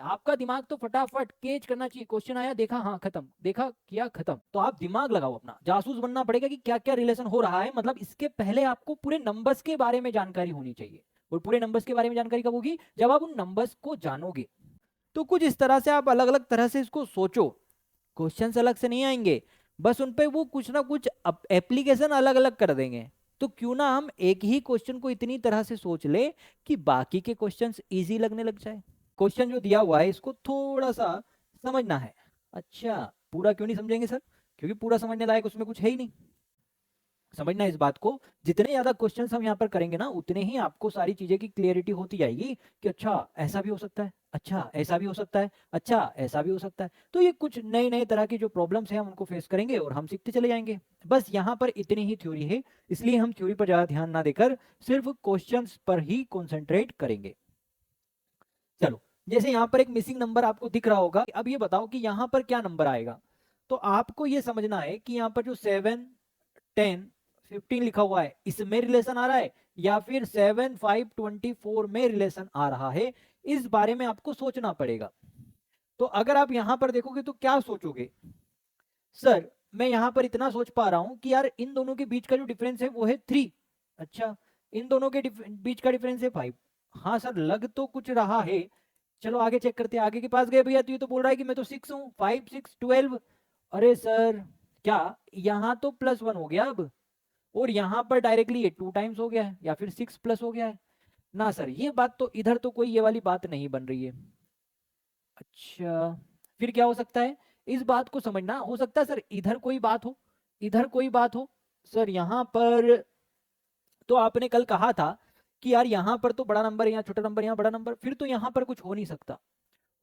आपका दिमाग तो फटाफट कैच करना चाहिए, क्वेश्चन आया देखा हाँ खत्म, देखा किया खत्म। तो आप दिमाग लगाओ अपना, जासूस बनना पड़ेगा कि क्या क्या रिलेशन हो रहा है, मतलब इसके पहले आपको पूरे नंबर्स के बारे में जानकारी होनी चाहिए। और पूरे नंबर्स के बारे में जानकारी कब होगी, जब आप उन नंबर्स को जानोगे। तो कुछ इस तरह से आप अलग अलग तरह से इसको सोचो, क्वेश्चंस अलग से नहीं आएंगे, बस उन पे वो कुछ ना कुछ एप्लीकेशन अलग अलग कर देंगे। तो क्यों ना हम एक ही क्वेश्चन को इतनी तरह से सोच ले कि बाकी के क्वेश्चंस इजी लगने लग जाए। क्वेश्चन जो दिया हुआ है इसको थोड़ा सा समझना है। अच्छा, पूरा क्यों नहीं समझेंगे सर, क्योंकि पूरा समझने लायक उसमें कुछ है ही नहीं। समझना इस बात को, जितने ज्यादा क्वेश्चंस हम यहाँ पर करेंगे ना उतने ही आपको सारी चीजें की क्लियरिटी होती जाएगी कि अच्छा ऐसा भी हो सकता है, अच्छा ऐसा भी हो सकता है, अच्छा ऐसा भी हो सकता है। तो ये कुछ नए नए तरह की जो प्रॉब्लम्स हैं हम उनको फेस करेंगे और हम सीखते चले जाएंगे। बस यहाँ पर इतनी ही थ्योरी है, इसलिए हम थ्योरी पर ज्यादा ध्यान ना देकर सिर्फ क्वेश्चंस पर ही कॉन्सेंट्रेट करेंगे। चलो, जैसे यहाँ पर एक मिसिंग नंबर आपको दिख रहा होगा, अब ये बताओ कि यहाँ पर क्या नंबर आएगा। तो आपको ये समझना है कि यहाँ पर जो 7, 10, 15 लिखा हुआ है इसमें रिलेशन आ रहा है या फिर 7, 5, 24 में रिलेशन आ रहा है, इस बारे में आपको सोचना पड़ेगा। तो अगर आप यहां पर देखोगे तो क्या सोचोगे, सर मैं यहां पर इतना सोच पा रहा हूं कि यार इन दोनों के बीच का जो डिफरेंस है वो है 3। अच्छा, इन दोनों के बीच का डिफरेंस है 5। हाँ सर, लग तो कुछ रहा है। चलो आगे चेक करते हैं, आगे के पास गए भैया तो ये तो बोल रहा है कि मैं तो 6 हूँ, 5, 6, 12। अरे सर, क्या यहाँ तो +1 हो गया अब, और यहाँ पर डायरेक्टली ये 2 टाइम्स हो गया है या फिर 6 प्लस हो गया है ना सर, ये बात तो इधर तो कोई ये वाली बात नहीं बन रही है। अच्छा, फिर क्या हो सकता है, इस बात को समझना, हो सकता है सर इधर कोई बात हो, इधर कोई बात हो। सर यहाँ पर तो आपने कल कहा था कि यार यहाँ पर तो बड़ा नंबर, यहाँ छोटा नंबर, यहाँ बड़ा नंबर, फिर तो यहाँ पर कुछ हो नहीं सकता।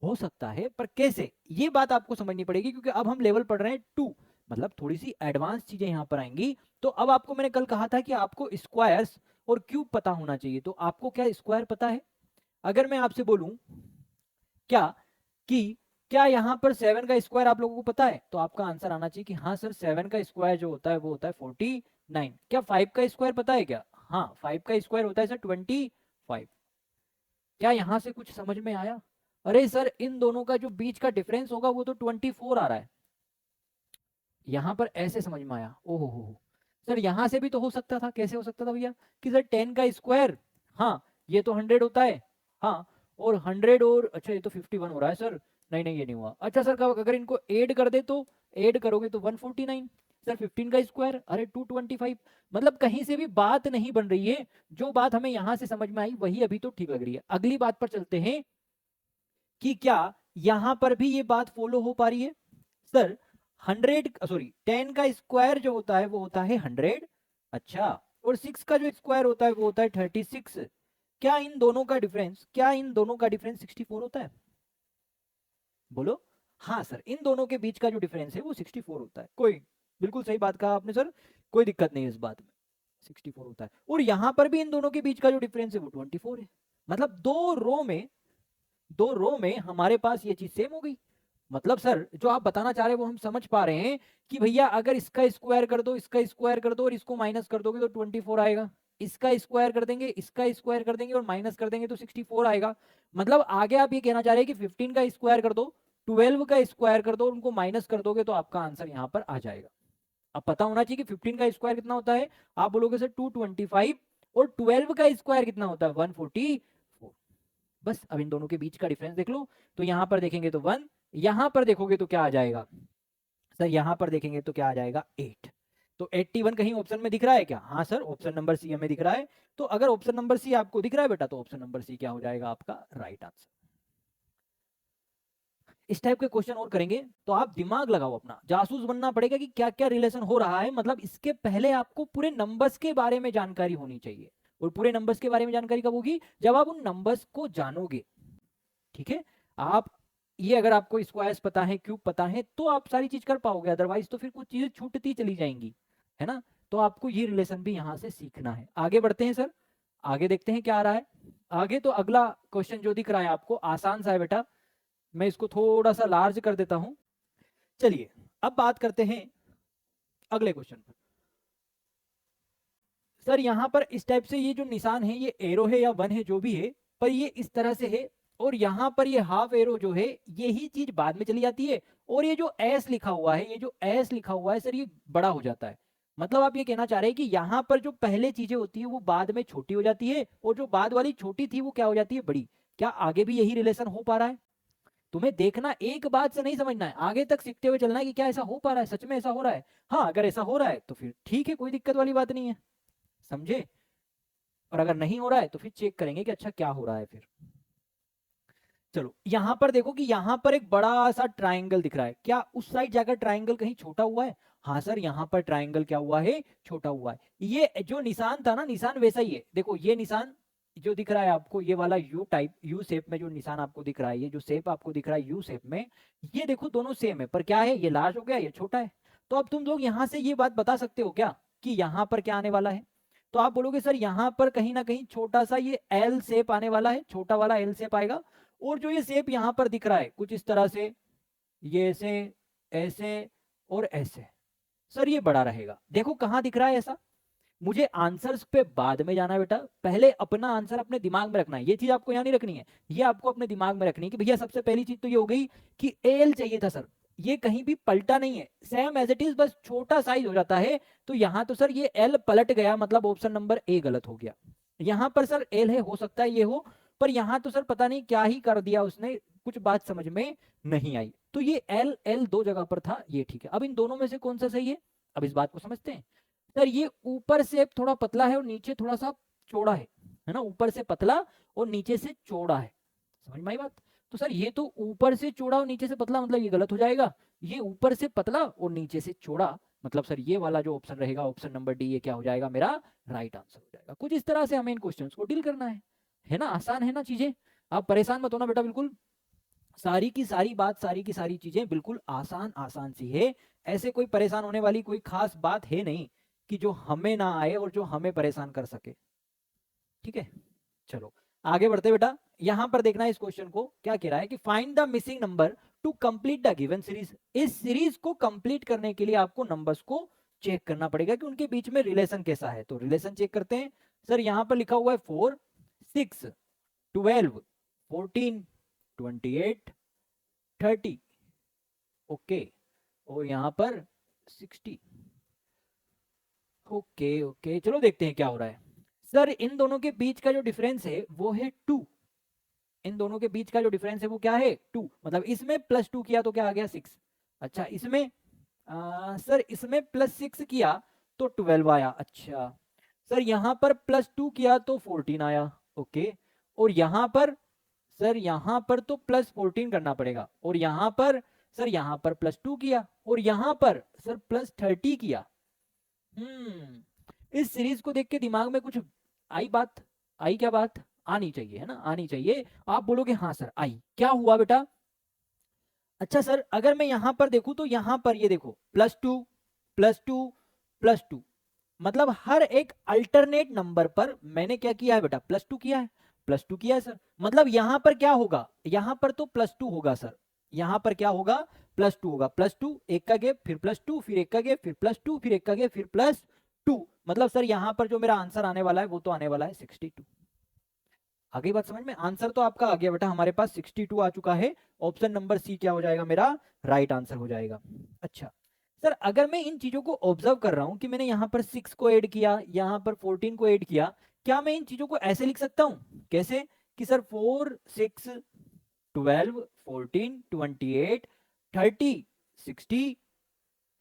हो सकता है पर कैसे, ये बात आपको समझनी पड़ेगी, क्योंकि अब हम लेवल पढ़ रहे हैं 2, मतलब थोड़ी सी एडवांस चीजें यहाँ पर आएंगी। तो अब आपको मैंने कल कहा था कि आपको स्क्वायर्स और क्यूब पता होना चाहिए, तो आपको क्या स्क्वायर पता है। अगर मैं आपसे बोलूं क्या कि क्या यहाँ पर 7 का स्क्वायर आप लोगों को पता है, तो आपका आंसर आना चाहिए कि हाँ सर 7 का स्क्वायर जो होता है वो होता है 49। क्या 5 का स्क्वायर पता है क्या, हाँ 5 का स्क्वायर होता है सर 25। क्या यहां से कुछ समझ में आया। अरे सर इन दोनों का जो बीच का डिफरेंस होगा वो तो 24 आ रहा है, यहां पर ऐसे समझ में आया। ओहो हो, सर यहां से भी तो हो सकता था, कैसे हो सकता था भैया, कि सर 10 का स्क्वायर, हाँ ये तो 100 होता है, हाँ और 100 और अच्छा ये तो 51 हो रहा है सर, नहीं नहीं ये नहीं हुआ। अच्छा सर अगर इनको ऐड कर दे तो, ऐड करोगे तो 149। सर 15 का स्क्वायर, अरे 225। मतलब कहीं से भी बात नहीं बन रही है, जो बात हमें यहां से समझ में आई वही अभी तो ठीक लग रही है। अगली बात पर चलते हैं कि क्या यहां पर भी ये बात फॉलो हो पा रही है। सर 10 का स्क्वायर जो होता है वो होता है 100। अच्छा, और 6 का जो स्क्वायर होता है वो होता है 36। क्या इन दोनों का डिफरेंस, क्या इन दोनों का डिफरेंस 64 होता है, बोलो। हाँ सर, इन दोनों के बीच का जो डिफरेंस है वो 64 होता है। कोई, बिल्कुल सही बात कहा आपने सर, कोई दिक्कत नहीं है इस बात में, 64 होता है। और यहां पर भी इन दोनों के बीच का जो डिफरेंस है वो 24 है। मतलब दो रो में हमारे पास ये चीज सेम हो गई। मतलब सर जो आप बताना चाह रहे हैं वो हम समझ पा रहे हैं कि भैया अगर इसका स्क्वायर कर दो, इसका स्क्वायर कर दो और इसको माइनस कर दोगे तो 24 आएगा, इसका स्क्वायर कर देंगे, इसका स्क्वायर कर देंगे और माइनस कर देंगे तो 64 आएगा। मतलब आगे आप ये कहना चाह रहे हैं कि 15 का स्क्वायर कर दो, 12 का स्क्वायर कर दो, उनको माइनस कर दोगे तो आपका आंसर यहाँ पर आ जाएगा। अब पता होना चाहिए कि 15 का स्क्वायर कितना होता है, आप बोलोगे सर 225, और 12 का स्क्वायर कितना होता है 144। बस अब इन दोनों के बीच का डिफरेंस देख लो, तो यहां पर देखेंगे तो 1, यहां पर देखोगे तो क्या आ जाएगा, सर यहां पर देखेंगे तो क्या आ जाएगा 8। तो 81 कहीं ऑप्शन में दिख रहा है क्या, हाँ सर ऑप्शन नंबर सी हमें दिख रहा है। तो अगर ऑप्शन नंबर सी आपको दिख रहा है बेटा, तो ऑप्शन नंबर सी क्या हो जाएगा आपका राइट आंसर। इस टाइप के क्वेश्चन और करेंगे, तो आप दिमाग लगाओ अपना, जासूस बनना पड़ेगा कि क्या क्या रिलेशन हो रहा है, मतलब इसके पहले आपको पूरे नंबर्स के बारे में जानकारी होनी चाहिए। और पूरे नंबर्स के बारे में जानकारी कब होगी, जब आप उन नंबर्स को जानोगे। ठीक है, आप ये अगर आपको स्क्वायर्स पता है, क्यूब पता है, तो आप सारी चीज कर पाओगे, अदरवाइज तो फिर कुछ चीजें छूटती चली जाएंगी, है ना। तो आपको ये रिलेशन भी यहां से सीखना है। आगे बढ़ते हैं सर, आगे देखते हैं क्या आ रहा है। आगे तो अगला क्वेश्चन जो दिख रहा है आपको आसान सा है बेटा, मैं इसको थोड़ा सा लार्ज कर देता हूं। चलिए अब बात करते हैं अगले क्वेश्चन पर। सर यहां पर इस टाइप से ये जो निशान है ये एरो है या वन है जो भी है, पर ये इस तरह से है और यहाँ पर ये हाफ एरो जो है यही चीज बाद में चली जाती है, और ये जो एस लिखा हुआ है, ये जो एस लिखा हुआ है सर ये बड़ा हो जाता है। मतलब आप ये कहना चाह रहे हैं कि यहाँ पर जो पहले चीजें होती है वो बाद में छोटी हो जाती है, और जो बाद वाली छोटी थी वो क्या हो जाती है, बड़ी। क्या आगे भी यही रिलेशन हो पा रहा है? तुम्हें देखना, एक बात से नहीं समझना है, आगे तक सीखते हुए चलना है कि क्या ऐसा हो पा रहा है, सच में ऐसा हो रहा है। हाँ, अगर ऐसा हो रहा है तो फिर ठीक है, कोई दिक्कत वाली बात नहीं है, समझे। और अगर नहीं हो रहा है तो फिर चेक करेंगे कि अच्छा क्या हो रहा है फिर। चलो यहां पर देखो कि यहां पर एक बड़ा सा ट्राइंगल दिख रहा है, क्या उस साइड जाकर ट्राइंगल कहीं छोटा हुआ है? हाँ सर, यहां पर ट्राइंगल क्या हुआ है, छोटा हुआ है। ये जो निशान था ना, निशान वैसा ही है, देखो ये निशान जो दिख रहा है आपको, ये वाला यू टाइप, यू शेप में जो निशान आपको दिख रहा है, ये जो शेप आपको दिख रहा है यू शेप में, ये देखो दोनों सेम है, पर क्या है, ये लार्ज हो गया, ये छोटा है। तो अब तुम लोग यहां से ये बात बता सकते हो क्या कि यहां पर क्या आने वाला है? तो आप बोलोगे सर यहां पर कहीं ना कहीं छोटा सा ये एल शेप आने वाला है, छोटा वाला एल शेप आएगा। और जो ये शेप यहां पर दिख रहा है कुछ इस तरह से, ये ऐसे, ऐसे और ऐसे, सर ये बड़ा रहेगा। देखो कहां दिख रहा है ऐसा। मुझे आंसर्स पे बाद में जाना है बेटा, पहले अपना आंसर अपने दिमाग में रखना है, ये चीज आपको यहाँ नहीं रखनी है, ये आपको अपने दिमाग में रखनी है कि भैया सबसे पहली चीज तो ये हो गई कि एल चाहिए था सर, ये कहीं भी पलटा नहीं है, सेम एज इट इज, बस छोटा साइज हो जाता है। तो यहां तो सर ये एल पलट गया, मतलब ऑप्शन नंबर ए गलत हो गया। यहां पर सर एल है, हो सकता है ये हो, पर यहां तो सर पता नहीं क्या ही कर दिया उसने, कुछ बात समझ में नहीं आई। तो ये एल एल दो जगह पर था, ये ठीक है। अब इन दोनों में से कौन सा सही है, अब इस बात को समझते हैं। सर ये ऊपर से थोड़ा पतला है और नीचे थोड़ा सा चौड़ा है ना, ऊपर से पतला और नीचे से चौड़ा है, समझ में आई बात। तो सर ये तो ऊपर से चौड़ा और नीचे से पतला, मतलब ये गलत हो जाएगा। ये ऊपर से पतला और नीचे से चौड़ा, मतलब सर ये वाला जो ऑप्शन रहेगा, ऑप्शन नंबर डी, ये क्या हो जाएगा, मेरा राइट आंसर हो जाएगा। कुछ इस तरह से हमें इन क्वेश्चंस को डील करना है ना, आसान है ना चीजें। आप परेशान मत होना बेटा, बिल्कुल सारी की सारी बात, सारी की सारी चीजें बिल्कुल आसान आसान सी है। ऐसे कोई परेशान होने वाली कोई खास बात है नहीं कि जो हमें ना आए और जो हमें परेशान कर सके, ठीक है। चलो आगे बढ़ते बेटा, यहां पर देखना है इस क्वेश्चन को क्या कह रहा है कि find the missing number two complete the given series. इस सीरीज को कंप्लीट करने के लिए आपको नंबर्स को चेक करना पड़ेगा कि उनके बीच में रिलेशन कैसा है। तो रिलेशन चेक करते हैं। सर यहां पर लिखा हुआ है 4 6 12 14 28 30, ओके, और यहां पर 60, ओके ओके। चलो देखते हैं क्या हो रहा है। सर इन दोनों के बीच का जो डिफरेंस है वो है 2, इन दोनों के बीच का जो डिफरेंस है वो क्या है, 2, मतलब इसमें +2 किया तो क्या आ गया, 6। अच्छा इसमें सर इसमें +6 किया तो 12 आया। अच्छा सर यहाँ पर +2 किया तो 14 आया, ओके। और यहाँ पर सर यहाँ पर तो +14 करना पड़ेगा, और यहाँ पर सर यहाँ पर +2 किया, और यहाँ पर सर +30 किया। इस सीरीज को देख के दिमाग में कुछ आई बात, आई क्या बात, आनी चाहिए है ना, आनी चाहिए। आप बोलोगे हाँ सर आई, क्या हुआ बेटा। अच्छा सर अगर मैं यहां पर देखूं तो यहां पर ये देखो +2 +2 +2, मतलब हर एक अल्टरनेट नंबर पर मैंने क्या किया है बेटा, +2 किया है, +2 किया है सर। मतलब यहां पर क्या होगा, यहां पर तो +2 होगा सर, यहां पर क्या होगा, +2 होगा, +2 एक का गैप, फिर +2 फिर एक का गैप, फिर +2 फिर एक का गैप, फिर +2। मतलब सर यहां पर जो मेरा आंसर आने वाला है वो तो आने वाला है 62। आगे बात समझ में, आंसर तो आपका आ गया बेटा, हमारे पास 62 आ चुका है। ऑप्शन नंबर सी क्या हो जाएगा, मेरा राइट आंसर हो जाएगा। अच्छा सर अगर मैं इन चीजों को ऑब्जर्व कर रहा हूं कि मैंने यहाँ पर 6 को ऐड किया, यहाँ पर 14 को ऐड किया, क्या मैं इन चीजों को ऐसे लिख सकता हूँ, कैसे कि सर 4 6 12 14 28 30 60,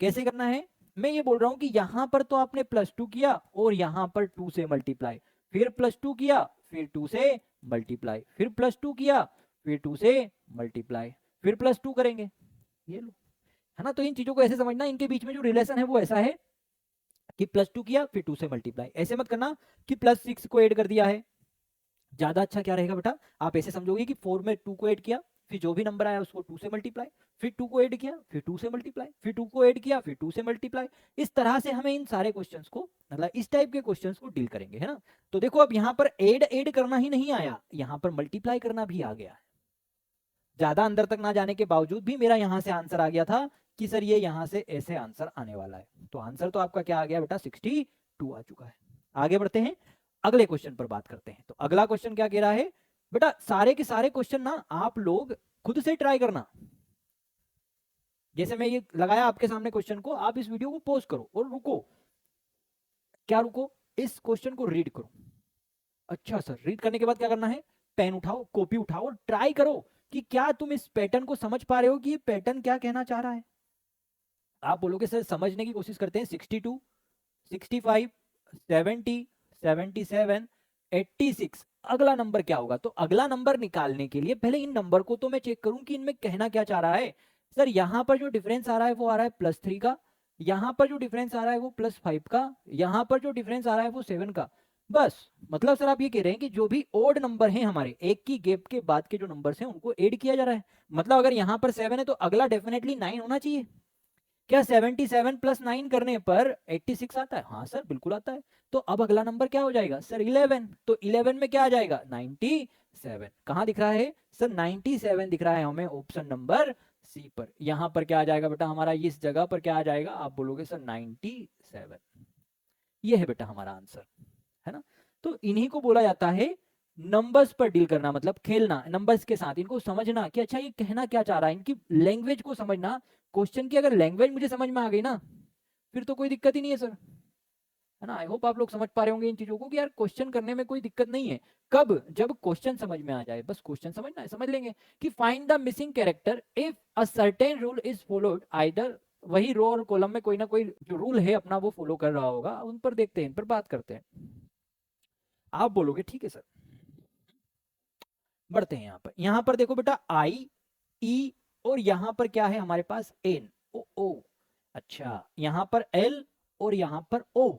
कैसे करना है। मैं ये बोल रहा हूं कि यहां पर तो आपने +2 किया और यहां पर 2 से मल्टीप्लाई, फिर +2 किया, फिर 2 से मल्टीप्लाई, फिर +2 किया, फिर 2 से मल्टीप्लाई, फिर +2 करेंगे, ये लो, है ना। तो इन चीजों को ऐसे समझना, इनके बीच में जो रिलेशन है वो ऐसा है कि +2 किया फिर 2 से मल्टीप्लाई। ऐसे मत करना कि +6 को ऐड कर दिया है, ज्यादा अच्छा क्या रहेगा बेटा, आप ऐसे समझोगे कि 4 में 2 को ऐड किया, फिर जो भी नंबर आया उसको 2 से मल्टीप्लाई, फिर 2 को ऐड किया, फिर 2 से मल्टीप्लाई, फिर 2 को ऐड किया, फिर 2 से मल्टीप्लाई। इस तरह से हमें इन सारे क्वेश्चंस को, मतलब इस टाइप के क्वेश्चंस को डील करेंगे, है ना। तो देखो अब यहाँ पर ऐड करना ही नहीं आया, यहाँ पर मल्टीप्लाई करना भी आ गया है। ज्यादा अंदर तक ना जाने के बावजूद भी मेरा यहाँ से आंसर आ गया था कि सर ये यहाँ से ऐसे आंसर आने वाला है। तो आंसर तो आपका क्या आ गया बेटा, 62 आ चुका है। आगे बढ़ते हैं, अगले क्वेश्चन पर बात करते हैं। तो अगला क्वेश्चन क्या कह रहा है, बेटा सारे के सारे क्वेश्चन ना आप लोग खुद से ट्राई करना। जैसे मैं ये लगाया आपके सामने क्वेश्चन को, आप इस वीडियो को पॉज करो और रुको। क्या रुको? इस क्वेश्चन को रीड करो। अच्छा सर, रीड करने के बाद क्या करना है? पेन उठाओ, कॉपी उठाओ और ट्राई करो कि क्या तुम इस पैटर्न को समझ पा रहे हो कि ये पैटर्न क्या कहना चाह रहा है। आप बोलोगे सर समझने की कोशिश करते हैं, 62, 65, 70, 77, 86, अगला नंबर क्या होगा? तो अगला नंबर निकालने के लिए पहले इन नंबर को तो मैं चेक करूं कि इनमें कहना क्या चाह रहा है। सर यहां पर जो डिफरेंस आ रहा है वो आ रहा है +3 का, यहां पर जो डिफरेंस आ रहा है वो +5 का, यहां पर जो डिफरेंस आ रहा है वो 7 का। बस मतलब सर आप ये कह रहे हैं कि जो भी ओड नंबर हैं हमारे, एक की गैप के बाद के जो नंबर्स हैं उनको ऐड किया जा रहा है। मतलब अगर यहां पर 7 है तो अगला डेफिनेटली 9 होना चाहिए। क्या 77 + 9 करने पर 86 आता है? हाँ सर बिल्कुल आता है। तो अब अगला नंबर क्या हो जाएगा सर? 11। तो 11 में क्या आ जाएगा? 97। कहां दिख रहा है सर? 97 दिख रहा है हमें ऑप्शन नंबर सी पर। यहां पर क्या आ जाएगा बेटा हमारा? इस जगह पर क्या आ जाएगा? आप बोलोगे सर 97। ये है बेटा हमारा आंसर, है ना। तो इन्हीं को बोला जाता है नंबर्स पर डील करना, मतलब खेलना नंबर्स के साथ, इनको समझना कि अच्छा ये कहना क्या चाह रहा है, इनकी लैंग्वेज को समझना। क्वेश्चन की अगर लैंग्वेज मुझे समझ में आ गई ना, फिर तो कोई दिक्कत ही नहीं है सर, है ना। आई होप आप लोग समझ पा रहे होंगे इन चीजों को कि यार क्वेश्चन करने में कोई दिक्कत नहीं है। कब? जब क्वेश्चन समझ में आ जाए, बस क्वेश्चन समझना है, समझ लेंगे कि find the missing character if a certain rule is followed. Either वही रो और कॉलम में कोई ना कोई जो रूल है अपना वो फॉलो कर रहा होगा, उन पर देखते हैं, इन पर बात करते हैं। आप बोलोगे ठीक है सर। बढ़ते हैं यहां पर देखो बेटा आई ई, और यहां पर क्या है हमारे पास? एन ओ ओ। अच्छा यहां पर एल और यहां पर ओ,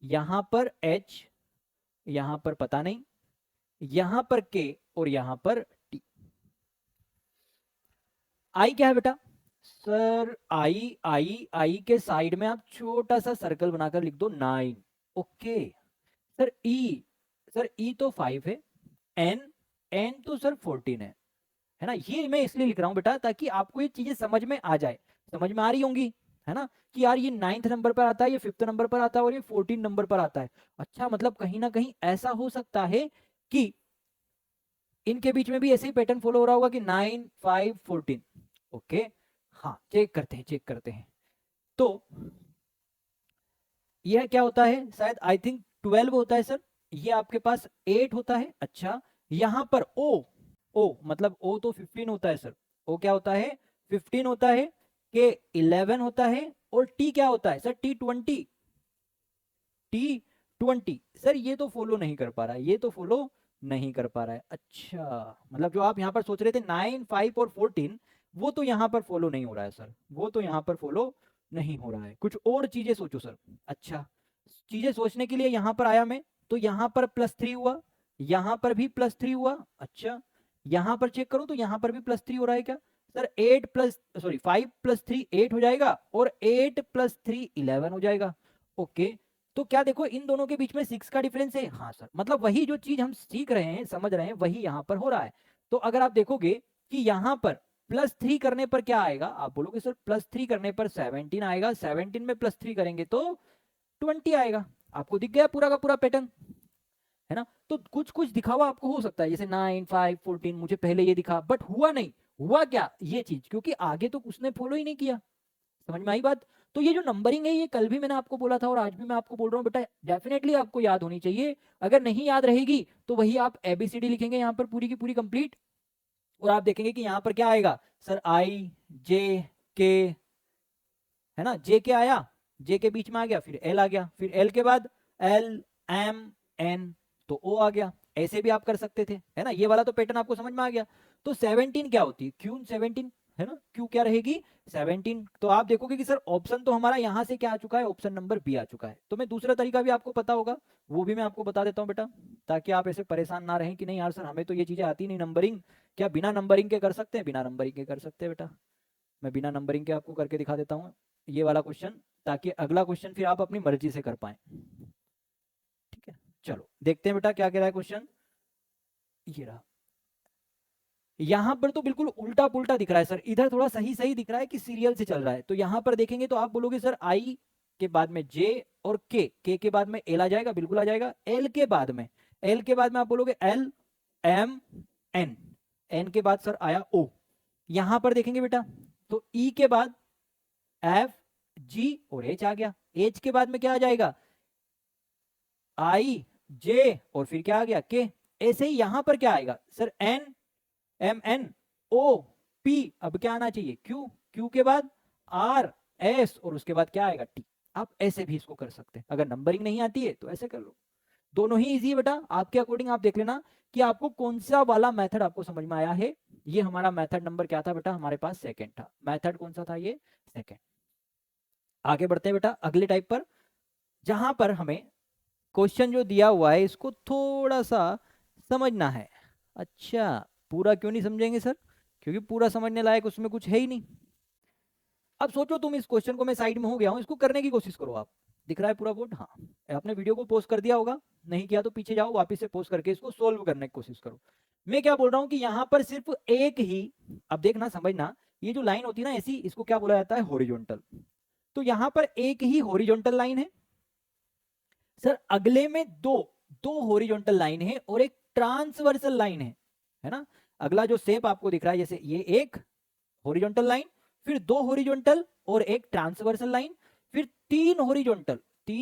यहां पर एच, यहां पर पता नहीं, यहां पर के और यहां पर टी। आई क्या है बेटा? सर आई आई आई के साइड में आप छोटा सा सर्कल बनाकर लिख दो 9। ओके सर ई, सर ई तो 5 है, एन, एन तो सर 14 है ना। ये मैं इसलिए लिख रहा हूं बेटा ताकि आपको ये चीजें समझ में आ जाए, समझ में आ रही होंगी, है ना, कि यार ये 9th नंबर पर आता है, ये 5th नंबर पर आता है और ये 14 नंबर पर आता है। अच्छा मतलब कहीं ना कहीं ऐसा हो सकता है कि इनके बीच में भी ऐसे ही पैटर्न फॉलो हो रहा होगा कि 9, 5, 14। ओके हाँ चेक करते हैं, चेक करते हैं। तो यह क्या होता है? शायद आई थिंक 12 होता है सर। ये आपके पास 8 होता है। अच्छा यहां पर ओ, ओ मतलब ओ तो 15 होता है सर। ओ क्या होता है? 15 होता है। के 11 होता है। और टी क्या होता है सर? टी 20। टी 20 सर ये तो फॉलो नहीं कर पा रहा है, ये तो फॉलो नहीं कर पा रहा है। अच्छा मतलब जो आप यहां पर सोच रहे थे 9, 5 और 14, वो तो यहां पर फॉलो नहीं हो रहा है सर, वो तो यहां पर फॉलो नहीं हो रहा है। कुछ और चीजें सोचो सर। अच्छा चीजें सोचने के लिए यहां पर आया मैं, तो यहां पर +3 हुआ, यहां पर भी +3 हुआ। अच्छा यहां पर चेक करो तो यहां पर भी +3 हो रहा है क्या सर? 8 प्लस सॉरी 5 + 3 8 हो जाएगा और 8 + 3 11 हो जाएगा। ओके तो क्या देखो इन दोनों के बीच में 6 का डिफरेंस है। हाँ सर मतलब वही जो चीज हम सीख रहे हैं, समझ रहे हैं, वही यहां पर हो रहा है। तो अगर आप देखोगे कि यहां पर +3 करने पर क्या आएगा? आप बोलोगे सर +3 करने पर 17 आएगा, 17 में +3 करेंगे तो 20 आएगा। आपको दिख गया पूरा का पूरा पैटर्न, है ना। तो कुछ कुछ दिखावा आपको हो सकता है, जैसे 9, 5, 14 मुझे पहले ये दिखा, बट हुआ नहीं। हुआ क्या ये चीज? क्योंकि आगे तो उसने फॉलो ही नहीं किया। समझ में आई बात? तो ये जो नंबरिंग है ये कल भी मैंने आपको बोला था और आज भी मैं आपको बोल रहा हूँ बेटा, डेफिनेटली आपको याद होनी चाहिए। अगर नहीं याद रहेगी तो वही आप एबीसीडी लिखेंगे यहाँ पर पूरी की पूरी कंप्लीट, और आप देखेंगे कि यहाँ पर क्या आएगा सर? आई जे के, है ना, जे के आया, जे के बीच में आ गया, फिर एल आ गया, फिर एल के बाद एल एम एन, तो ओ आ गया। ऐसे भी आप कर सकते थे, है ना। ये वाला तो पैटर्न आपको समझ में आ गया। तो 17 क्या होती है? क्यों 17, है ना, क्यों क्या रहेगी 17। तो आप देखोगे कि सर ऑप्शन तो हमारा यहाँ से क्या आ चुका है? ऑप्शन नंबर बी आ चुका है। तो मैं दूसरा तरीका भी आपको पता होगा, वो भी मैं आपको बता देता हूँ बेटा, ताकि आप ऐसे परेशान ना रहें कि नहीं यार सर हमें तो ये चीजें आती नहीं नंबरिंग। क्या बिना नंबरिंग के कर सकते हैं? बिना नंबरिंग के कर सकते हैं बेटा। मैं बिना नंबरिंग के आपको करके दिखा देता हूँ ये वाला क्वेश्चन, ताकि अगला क्वेश्चन फिर आप अपनी मर्जी से कर पाए। ठीक है चलो देखते हैं बेटा क्या कह रहा है क्वेश्चन। ये रहा, यहां पर तो बिल्कुल उल्टा पुल्टा दिख रहा है सर, इधर थोड़ा सही सही दिख रहा है कि सीरियल से चल रहा है। तो यहां पर देखेंगे तो आप बोलोगे सर आई के बाद में जे और के के बाद में एल आ जाएगा, बिल्कुल आ जाएगा। एल के बाद में, एल के बाद में आप बोलोगे एल, एम एन, एन के बाद सर आया ओ, यहां पर देखेंगे बेटा तो ई के बाद एफ जी और एच आ गया, एच के बाद में क्या आ जाएगा आई जे और फिर क्या आ गया के। ऐसे ही यहां पर क्या आएगा sir N M N O P, अब क्या आना चाहिए क्यू, क्यू के बाद आर एस और उसके बाद क्या आएगा टी। आप ऐसे भी इसको कर सकते हैं, अगर नंबरिंग नहीं आती है तो ऐसे कर लो, दोनों ही इजी है बेटा, आपके अकॉर्डिंग आप देख लेना कि आपको कौन सा वाला मेथड आपको समझ में आया है। ये हमारा मेथड नंबर क्या था बेटा, हमारे पास सेकंड था, मेथड कौन सा था ये सेकंड। आगे बढ़ते हैं बेटा अगले टाइप पर, जहां पर हमें क्वेश्चन जो दिया हुआ है इसको थोड़ा सा समझना है। अच्छा पूरा क्यों नहीं समझेंगे सर, क्योंकि पूरा समझने लायक उसमें कुछ है ही नहीं। अब सोचो तुम इस क्वेश्चन को, मैं साइड में हो गया हूं, इसको करने की कोशिश करो आप, दिख रहा है पूरा बोर्ड, हाँ आपने वीडियो को पोस्ट कर दिया होगा, नहीं किया तो पीछे जाओ वापस से पोस्ट करके इसको सोल्व करने की कोशिश करो। मैं क्या बोल रहा हूं कि यहां पर सिर्फ एक ही, अब देखना समझना, ये जो लाइन होती है ना ऐसी, इसको क्या बोला जाता है हॉरिजॉन्टल। तो यहां पर एक ही हॉरिजॉन्टल लाइन है सर, अगले में दो दो हॉरिजॉन्टल लाइन है और एक ट्रांसवर्सल लाइन है ना। अगला जो शेप आपको दिख रहा है जैसे ये एक हॉरिजॉन्टल लाइन, फिर दो हॉरिजॉन्टल और एक ट्रांसवर्सल लाइन, फिर तीन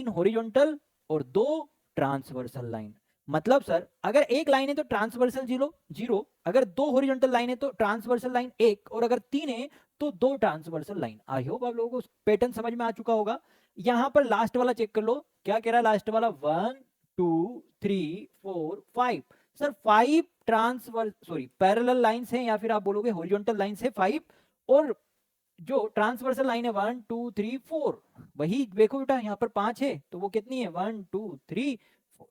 हॉरिजॉन्टल और दो ट्रांसवर्सल लाइन। मतलब सर अगर एक लाइन है तो ट्रांसवर्सल जीरो जीरो, अगर दो हॉरिजॉन्टल लाइन है तो ट्रांसवर्सल लाइन एक, और अगर तीन है तो दो ट्रांसवर्सल लाइन। आई होप आप लोगों को पैटर्न समझ में आ चुका होगा। यहां पर लास्ट वाला चेक कर लो, क्या कह रहा है लास्ट वाला, 1 2 3 4 5, sir 5 transverse sorry parallel lines हैं, या फिर आप बोलोगे हॉरिजॉन्टल लाइंस है 5, और जो ट्रांसवर्सल लाइन है 1 2 3 4, वही देखो बेटा यहाँ पर 5 है तो वो कितनी है 1 2 3 4।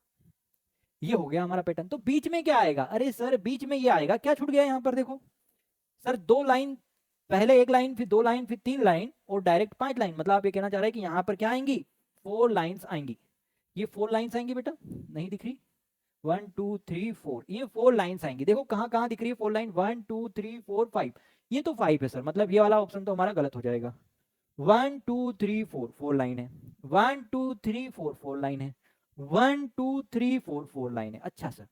ये हो गया हमारा पैटर्न। तो बीच में क्या आएगा, अरे सर बीच में ये आएगा, क्या छूट गया यहाँ पर देखो सर, दो लाइन, पहले एक लाइन फिर दो लाइन फिर तीन लाइन और डायरेक्ट 5 लाइन, मतलब आप ये कहना चाह रहे हैं कि यहाँ पर क्या आएंगी 4 लाइन्स आएंगी। ये 4 लाइन्स आएंगी बेटा, नहीं दिख रही 1 2 3 4, ये 4 लाइन्स आएंगी। देखो कहाँ कहाँ दिख रही है 4 लाइन, 1 2 3 4 5, ये तो 5 है सर, मतलब ये वाला ऑप्शन तो हमारा गलत हो जाएगा। 1 2 3 4 4 लाइन है, 1 2 3 4 4 लाइन है, 1 2 3 4 4 लाइन है। अच्छा सर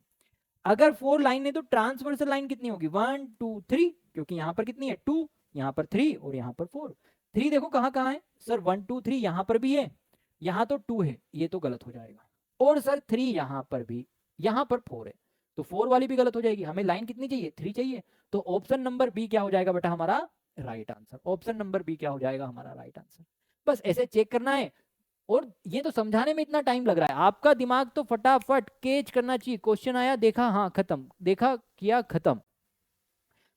अगर 4 लाइन है तो ट्रांसवर्सल लाइन कितनी होगी 1 2 3, क्योंकि यहाँ पर कितनी है 2, यहाँ पर 3 और यहाँ पर 4। 3 देखो कहाँ कहाँ है सर 1 2 3 यहाँ पर भी है, यहाँ तो 2 है, ये तो गलत हो जाएगा। और सर 3 यहाँ पर भी, यहाँ पर 4 है, तो 4 वाली भी गलत हो जाएगी। हमें लाइन कितनी चाहिए 3 चाहिए, तो ऑप्शन नंबर बी क्या हो जाएगा बेटा हमारा right answer. Option number B क्या हो जाएगा हमारा राइट आंसर। बस ऐसे चेक करना है, और ये तो समझाने में इतना टाइम लग रहा है, आपका दिमाग तो फटाफट कैच करना चाहिए, क्वेश्चन आया देखा हाँ खत्म, देखा किया खत्म।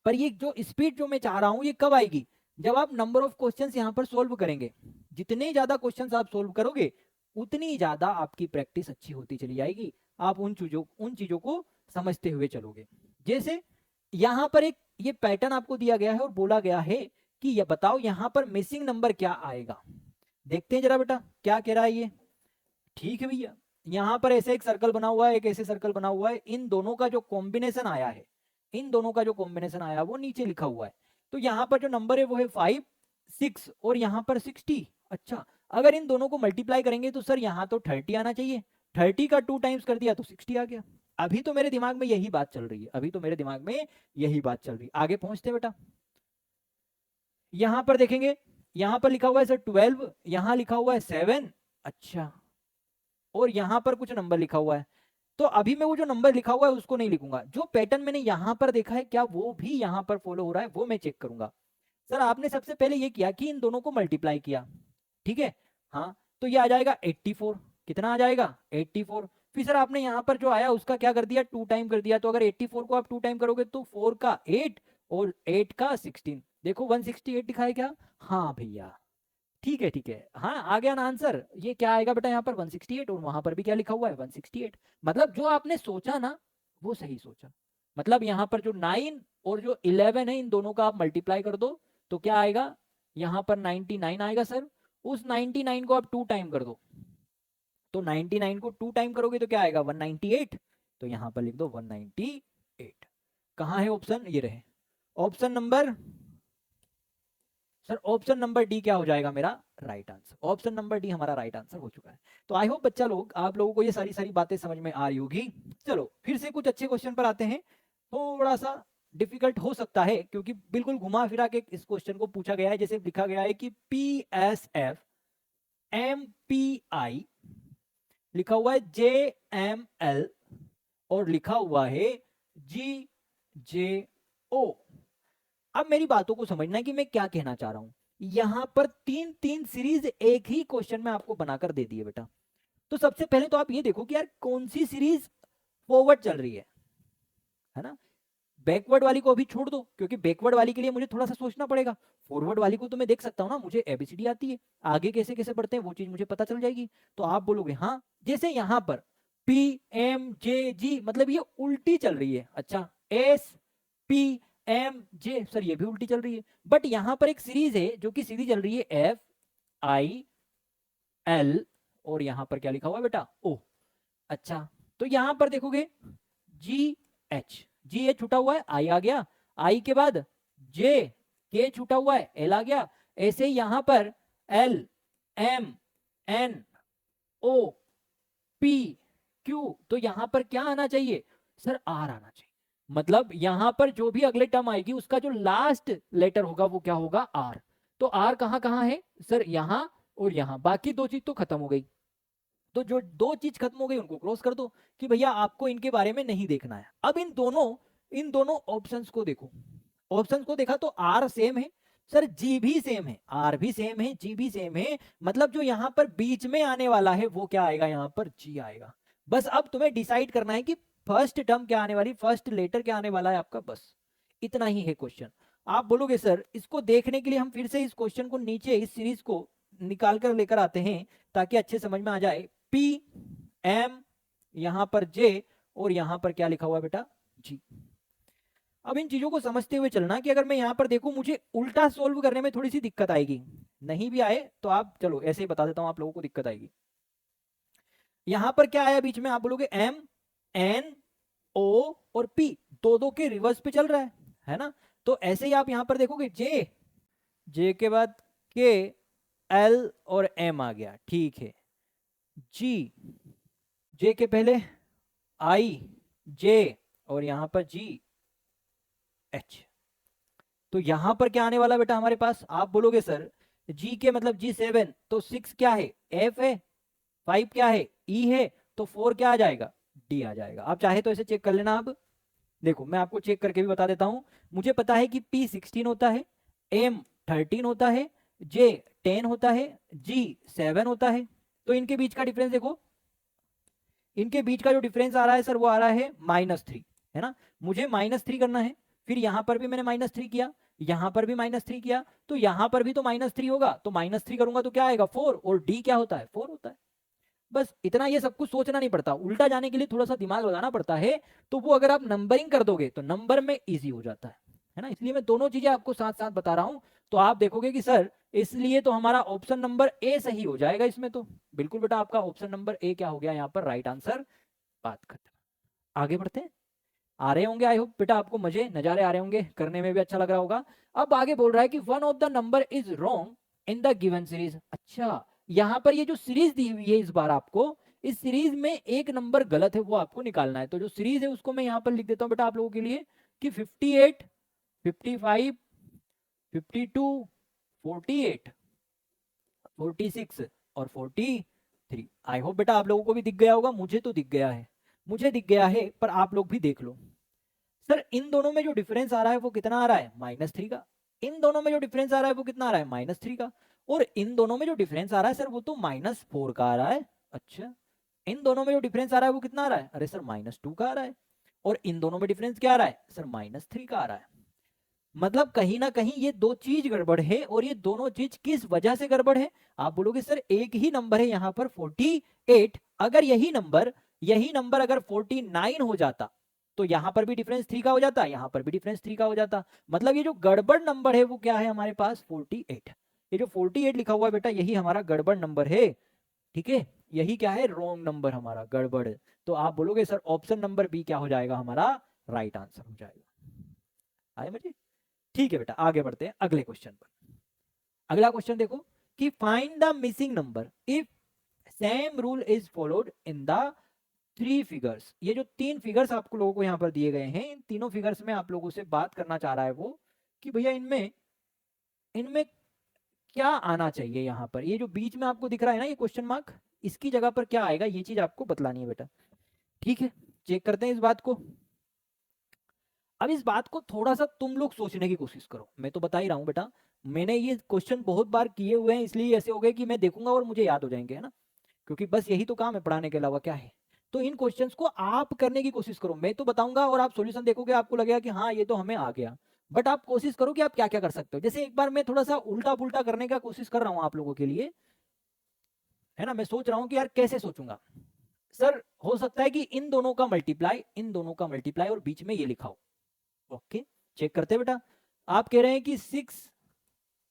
पर ये जो स्पीड जो मैं चाह रहा हूं ये कब आएगी, जब आप नंबर ऑफ क्वेश्चंस यहां पर सोल्व करेंगे। जितने ज्यादा क्वेश्चंस आप सोल्व करोगे उतनी ज्यादा आपकी प्रैक्टिस अच्छी होती चली जाएगी, आप उन चीजों को समझते हुए चलोगे। जैसे यहां पर एक ये पैटर्न आपको दिया गया है और बोला गया है कि ये बताओ यहां पर मिसिंग नंबर क्या आएगा। देखते हैं जरा बेटा क्या कह रहा है ये। ठीक है भैया, यहां पर ऐसे एक सर्कल बना हुआ है, एक ऐसे सर्कल बना हुआ है, इन दोनों का जो कॉम्बिनेशन आया है, इन दोनों का जो कॉम्बिनेशन आया वो नीचे लिखा हुआ है। तो यहाँ पर जो नंबर है वो है 5 6 और यहाँ पर 60। अच्छा अगर इन दोनों को मल्टीप्लाई करेंगे तो सर यहाँ तो 30 आना चाहिए, 30 का 2 टाइम्स कर दिया तो 60 आ गया। अभी तो मेरे दिमाग में यही बात चल रही है, अभी तो मेरे दिमाग में यही बात चल रही है। आगे पहुंचते बेटा, यहां पर देखेंगे, यहां पर लिखा हुआ है सर 12, यहां लिखा हुआ है 7। अच्छा और यहां पर कुछ नंबर लिखा हुआ है, तो अभी मैं वो जो नंबर लिखा हुआ है उसको नहीं लिखूंगा, जो पैटर्न मैंने यहां पर देखा है क्या वो भी यहां पर फॉलो हो रहा है वो मैं चेक करूंगा। सर आपने सबसे पहले ये किया कि इन दोनों को मल्टीप्लाई किया, ठीक है, हाँ तो ये आ जाएगा 84, कितना आ जाएगा 84। फिर सर आपने यहाँ पर जो आया उसका क्या कर दिया 2 टाइम कर दिया, तो अगर 84 को आप 2 टाइम करोगे तो 4 का 8 और 8 का 16, देखो 168 दिखाया क्या, हाँ भैया ठीक है हाँ आ गया ना आंसर। ये क्या आएगा बेटा यहाँ पर 168 और वहां पर भी क्या लिखा हुआ है 168, मतलब जो आपने सोचा ना वो सही सोचा। मतलब यहाँ पर जो 9 और जो 11 है इन दोनों का आप मल्टीप्लाई कर दो तो क्या आएगा, यहाँ पर 99 आएगा सर, उस 99 को आप 2 टाइम कर दो, तो 99 को 2 टाइम करोगे तो क्या आएगा 198, तो यहाँ पर लिख दो 198। कहाँ है ऑप्शन, ये रहे option number sir option number D क्या हो जाएगा मेरा right answer, option number D हमारा राइट आंसर हो चुका है। तो आई होप बच्चा लोग आप लोगों को ये सारी सारी बातें समझ में आ रही होगी। चलो फिर से कुछ अच्छे क्वेश्चन पर आते हैं। थोड़ा सा डिफिकल्ट हो सकता है क्योंकि बिल्कुल घुमा फिरा के इस क्वेश्चन को पूछा गया है। जैसे लिखा गया है कि PSF MPI, लिखा हुआ है JML और लिखा हुआ है GJO। अब मेरी बातों को समझना है कि मैं क्या कहना चाह रहा हूं। यहां पर तीन तीन सीरीज एक ही क्वेश्चन में आपको बनाकर दे दिए बेटा। तो सबसे पहले तो आप ये देखो कि यार कौन सी सीरीज फॉरवर्ड चल रही है ना। बैकवर्ड वाली को अभी छोड़ दो क्योंकि बैकवर्ड वाली के लिए मुझे थोड़ा सा सोचना पड़ेगा। फॉरवर्ड वाली को तो मैं देख सकता हूं ना, मुझे एबीसीडी आती है, आगे कैसे कैसे बढ़ते हैं वो चीज मुझे पता चल जाएगी। तो आप बोलोगे हाँ, जैसे यहां पर PMJG मतलब ये उल्टी चल रही है। अच्छा SPMJ सर ये भी उल्टी चल रही है। बट यहां पर एक सीरीज है जो कि सीधी चल रही है FIL और यहां पर क्या लिखा हुआ है बेटा O। अच्छा तो यहां पर देखोगे GH, G छूटा हुआ है, I आ गया, I के बाद J, K छूटा हुआ है, L आ गया। ऐसे यहां पर L M N O P Q, तो यहां पर क्या आना चाहिए सर R आना चाहिए। मतलब यहां पर जो भी अगले टर्म आएगी उसका जो लास्ट लेटर होगा वो क्या होगा R। तो R कहां कहां है सर, यहां और यहां, बाकी दो चीज तो खत्म हो गई। तो जो दो चीज खत्म हो गई उनको क्रॉस कर दो कि भैया आपको इनके बारे में नहीं देखना है। अब इन दोनों ऑप्शंस को देखो, ऑप्शंस को देखा तो आर सेम है सर, जी भी सेम है, आर भी सेम है, जी भी सेम है। मतलब जो यहां पर बीच में आने वाला है वो क्या आएगा, यहां पर जी आएगा। बस अब तुम्हें डिसाइड करना है कि फर्स्ट टर्म क्या आने वाली, फर्स्ट लेटर क्या आने वाला है आपका, बस इतना ही है क्वेश्चन। आप बोलोगे सर इसको देखने के लिए हम फिर से इस क्वेश्चन को नीचे इस सीरीज को निकाल कर लेकर आते हैं ताकि अच्छे समझ में आ जाए। PM यहां पर J और यहां पर क्या लिखा हुआ है बेटा G। अब इन चीजों को समझते हुए चलना कि अगर मैं यहां पर देखूं मुझे उल्टा सोल्व करने में थोड़ी सी दिक्कत आएगी, नहीं भी आए तो आप चलो ऐसे ही बता देता हूं आप लोगों को दिक्कत आएगी। यहां पर क्या आया बीच में, आप बोलोगे M N O और P, दो दो के रिवर्स पे चल रहा है ना। तो ऐसे ही आप यहां पर देखोगे J के बाद K L और M आ गया, ठीक है। J के पहले I J और यहां पर GH। तो यहां पर क्या आने वाला बेटा हमारे पास, आप बोलोगे सर G के मतलब G7, तो 6 क्या है F है, 5 क्या है E है, तो 4 क्या आ जाएगा D आ जाएगा। आप चाहे तो इसे चेक कर लेना। अब देखो मैं आपको चेक करके भी बता देता हूं। मुझे पता है कि P 16 होता है, M 13 होता है, J 10 होता है, G 7 होता है। तो इनके बीच का डिफरेंस देखो, इनके बीच का जो डिफरेंस आ रहा है सर वो आ रहा है -3, है ना। मुझे -3 करना है, फिर यहां पर भी मैंने -3 किया, यहां पर भी -3 किया, तो यहां पर भी तो -3 होगा, तो -3 करूंगा तो क्या आएगा 4, और डी क्या होता है 4 होता है। बस इतना, ये सब कुछ सोचना नहीं पड़ता, उल्टा जाने के लिए थोड़ा सा दिमाग लगाना पड़ता है। तो वो अगर आप नंबरिंग कर दोगे तो नंबर में इजी हो जाता है ना। इसलिए मैं दोनों चीजें आपको साथ साथ बता रहा हूं। तो आप देखोगे कि सर इसलिए तो हमारा ऑप्शन नंबर ए सही हो जाएगा इसमें। तो बिल्कुल बेटा आपका ऑप्शन नंबर ए क्या हो गया यहाँ पर राइट आंसर। बात खत्म, आगे बढ़ते हैं। आ रहे होंगे आई होप बेटा आपको मजे नजारे आ रहे होंगे, करने में भी अच्छा लग रहा होगा। अब आगे बोल रहा है कि one of the number is wrong in the given series. अच्छा यहां पर ये जो सीरीज दी हुई है इस बार आपको, इस सीरीज में एक नंबर गलत है वो आपको निकालना है। तो जो सीरीज है उसको मैं यहां पर लिख देता हूं बेटा आप लोगों के लिए कि 58 55 52 48 46 और 43। आई होप बेटा आप लोगों को भी दिख गया होगा, मुझे तो दिख गया है, मुझे दिख गया है, पर आप लोग भी देख लो। सर इन दोनों में जो डिफरेंस आ रहा है वो कितना आ रहा है -3 का, इन दोनों में जो डिफरेंस आ रहा है वो कितना आ रहा है -3 का, और इन दोनों में जो डिफरेंस आ रहा है सर वो तो -4 का आ रहा है। अच्छा इन दोनों में जो डिफरेंस आ रहा है वो कितना आ रहा है, अरे सर -2 का आ रहा है, और इन दोनों में डिफरेंस क्या आ रहा है सर -3 का आ रहा है। मतलब कहीं ना कहीं ये दो चीज गड़बड़ है, और ये दोनों चीज किस वजह से गड़बड़ है। आप बोलोगे सर एक ही नंबर है यहाँ पर 48, अगर यही नंबर अगर 49 हो जाता तो यहां पर भी डिफरेंस 3 का हो जाता, यहां पर भी डिफरेंस 3 का हो जाता। मतलब ये जो गड़बड़ नंबर है वो क्या है हमारे पास 48। ये जो 48 लिखा हुआ है बेटा यही हमारा गड़बड़ नंबर है, ठीक है। यही क्या है रॉन्ग नंबर हमारा, गड़बड़। तो आप बोलोगे सर ऑप्शन नंबर बी क्या हो जाएगा हमारा राइट आंसर हो जाएगा। आए मुझे, ठीक है बेटा आगे बढ़ते हैं अगले क्वेश्चन पर। अगला क्वेश्चन देखो कि find the missing number if same rule is followed in the 3 figures. ये जो 3 फिगर्स आप लोगों को यहाँ पर दिए गए हैं, इन तीनों फिगर्स में आप लोगों से बात करना चाह रहा है वो कि भैया इनमें इनमें क्या आना चाहिए। यहाँ पर ये जो बीच में आपको दिख रहा है ना ये क्वेश्चन मार्क, इसकी जगह पर क्या आएगा, ये चीज आपको बतलानी है बेटा। ठीक है, चेक करते हैं इस बात को। अब इस बात को थोड़ा सा तुम लोग सोचने की कोशिश करो, मैं तो बता ही रहा हूँ बेटा, मैंने ये क्वेश्चन बहुत बार किए हुए हैं, इसलिए ऐसे हो गए कि मैं देखूंगा और मुझे याद हो जाएंगे, है ना, क्योंकि बस यही तो काम है पढ़ाने के अलावा क्या है। तो इन क्वेश्चंस को आप करने की कोशिश करो, मैं तो बताऊंगा और आप सॉल्यूशन देखोगे, आपको लगेगा कि हाँ ये तो हमें आ गया, बट आप कोशिश करो कि आप क्या क्या कर सकते हो। जैसे एक बार मैं थोड़ा सा उल्टा पुल्टा करने का कोशिश कर रहा हूँ आप लोगों के लिए, है ना, मैं सोच रहा हूँ कि यार कैसे सोचूंगा। सर हो सकता है कि इन दोनों का मल्टीप्लाई, इन दोनों का मल्टीप्लाई और बीच में ये लिखा हो। ओके, चेक करते हैं बेटा। आप कह रहे हैं कि 6